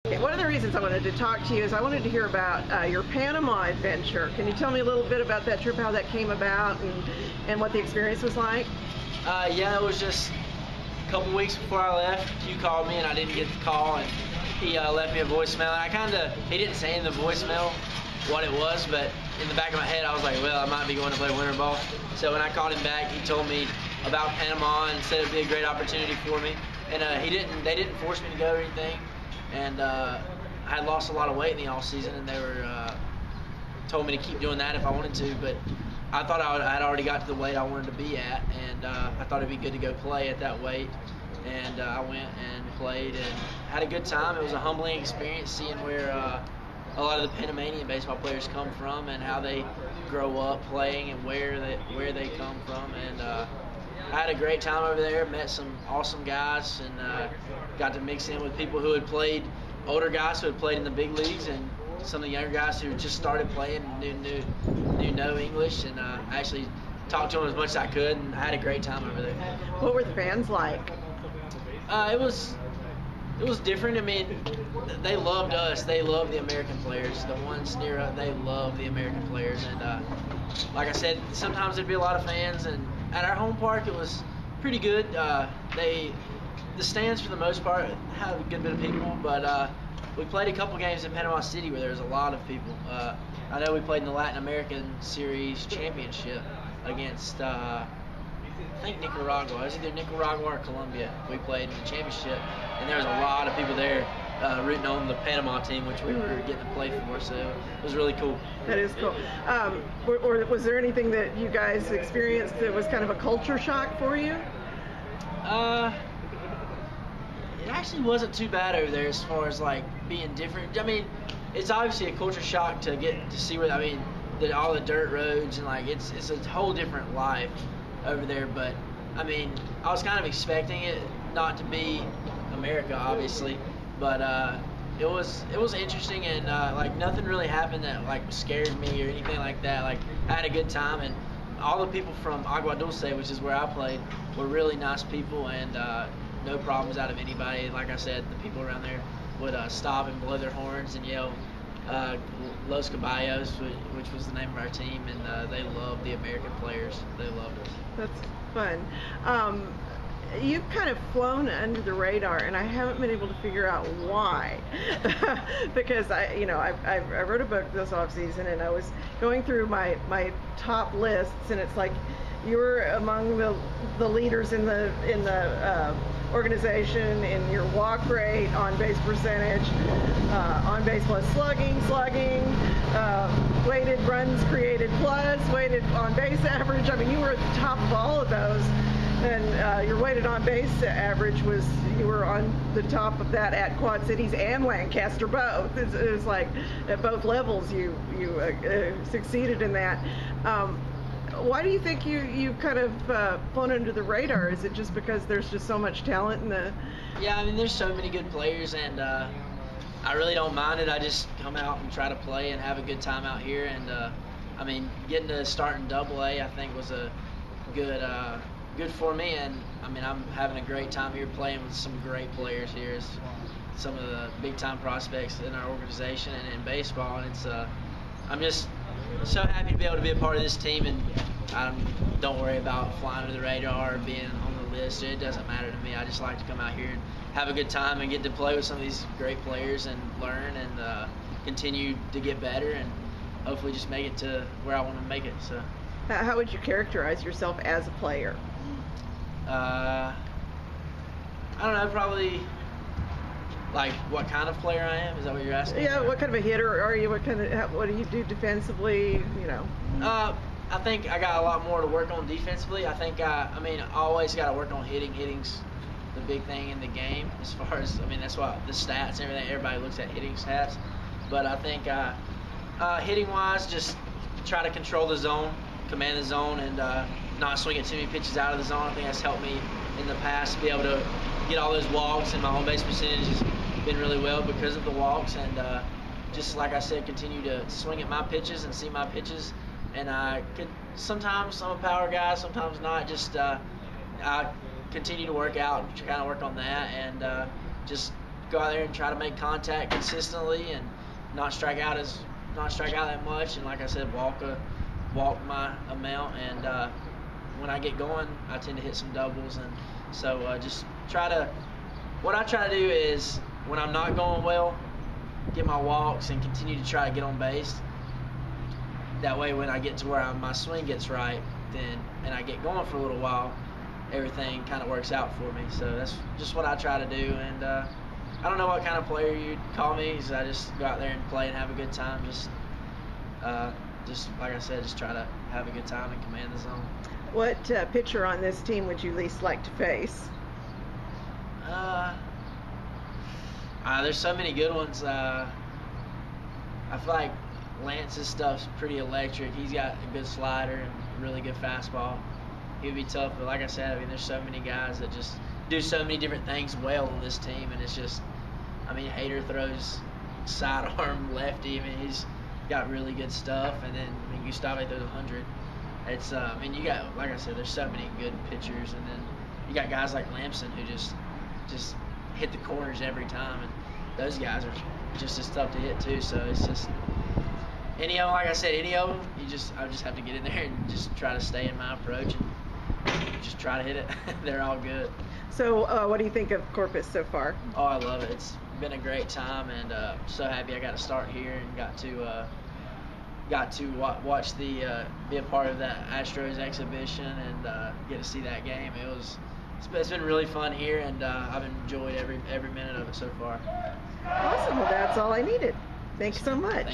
Okay, one of the reasons I wanted to talk to you is I wanted to hear about your Panama adventure. Can you tell me a little bit about that trip, how that came about, and what the experience was like? Yeah, it was just a couple weeks before I left. Q called me and I didn't get the call, and he left me a voicemail. And he didn't say in the voicemail what it was, but in the back of my head I was like, well, I might be going to play winter ball. So when I called him back, he told me about Panama and said it'd be a great opportunity for me. And they didn't force me to go or anything. And I had lost a lot of weight in the off season, and they were told me to keep doing that if I wanted to. But I thought I had already got to the weight I wanted to be at, and I thought it'd be good to go play at that weight. And I went and played and had a good time. It was a humbling experience seeing where a lot of the Panamanian baseball players come from and how they grow up playing and where they come from. And I had a great time over there, met some awesome guys, and got to mix in with people who had played, older guys who had played in the big leagues, and some of the younger guys who just started playing and knew no English, and I actually talked to them as much as I could, and I had a great time over there. What were the fans like? It was different. I mean, they loved us. They loved the American players. The ones near us, they loved the American players. And like I said, sometimes there'd be a lot of fans, and at our home park it was pretty good. The stands for the most part have a good bit of people, but we played a couple games in Panama City where there was a lot of people. I know we played in the Latin American Series Championship against I think Nicaragua. It was either Nicaragua or Colombia. We played in the championship, and there was a lot of people there rooting on the Panama team, which we were getting to play for, so it was really cool. That is cool. Or was there anything that you guys experienced that was kind of a culture shock for you? It actually wasn't too bad over there as far as like being different. I mean, it's obviously a culture shock to get to see all the dirt roads, and like it's a whole different life over there. But I mean, I was kind of expecting it not to be America, obviously, but it was interesting, and like nothing really happened that like scared me or anything like that. Like I had a good time, and all the people from Agua Dulce, which is where I played, were really nice people, and no problems out of anybody. Like I said, the people around there would stop and blow their horns and yell Los Caballos, which was the name of our team, and they loved the American players. They loved us. That's fun. You've kind of flown under the radar, and I haven't been able to figure out why. Because I wrote a book this off season, and I was going through my top lists, and it's like you were among the leaders in the organization in your walk rate, on base percentage, on base plus slugging, weighted runs created plus, weighted on base average. I mean, you were at the top of all of those. And your weighted on base average you were on the top of that at Quad Cities and Lancaster both. It was like at both levels you succeeded in that. Why do you think you kind of flown under the radar? Is it just because there's just so much talent in the? Yeah, I mean, there's so many good players, and I really don't mind it. I just come out and try to play and have a good time out here. And I mean, getting to start in Double-A, I think was a good for me, and I mean, I'm having a great time here playing with some great players here. It's some of the big time prospects in our organization and in baseball, and I'm just so happy to be able to be a part of this team, and I don't worry about flying under the radar or being on the list. It doesn't matter to me. I just like to come out here and have a good time and get to play with some of these great players and learn and continue to get better and hopefully just make it to where I want to make it. So, how would you characterize yourself as a player? I don't know, probably like what kind of player I am. Is that what you're asking? Yeah, what kind of a hitter are you? What do you do defensively? I think I got a lot more to work on defensively. I think I always got to work on hitting. Hitting's the big thing in the game as far as, that's why the stats and everything, everybody looks at hitting stats. But I think hitting wise, just try to control the zone, command the zone, and not swinging too many pitches out of the zone. I think that's helped me in the past to be able to get all those walks, and my on base percentage has been really well because of the walks. And just like I said, continue to swing at my pitches and see my pitches. And sometimes I'm a power guy, sometimes not. I continue to work out and kind of work on that, and just go out there and try to make contact consistently and not strike out that much. And like I said, walk my amount. And when I get going, I tend to hit some doubles. And so what I try to do is when I'm not going well, get my walks and continue to try to get on base. That way, when I get to where my swing gets right, and I get going for a little while, everything kind of works out for me. So that's just what I try to do. And I don't know what kind of player you'd call me, because I just go out there and play and have a good time. Just like I said, just try to have a good time and command the zone. What pitcher on this team would you least like to face? There's so many good ones. I feel like Lance's stuff's pretty electric. He's got a good slider and a really good fastball. He would be tough, but like I said, I mean, there's so many guys that just do so many different things well on this team, and it's just, I mean, Hader throws sidearm lefty. I mean, he's got really good stuff, and then I mean, Gustave throws 100. It's, I mean, you got, like I said, there's so many good pitchers, and then you got guys like Lamson who just hit the corners every time, and those guys are just as tough to hit too. So it's just any of them, like I said, any of them, I just have to get in there and just try to stay in my approach and just try to hit it. They're all good. So what do you think of Corpus so far? Oh, I love it. It's been a great time, and so happy I got to start here and got to watch be a part of that Astros exhibition and get to see that game. It's been really fun here, and I've enjoyed every minute of it so far. Awesome. Well, that's all I needed. Thanks so much.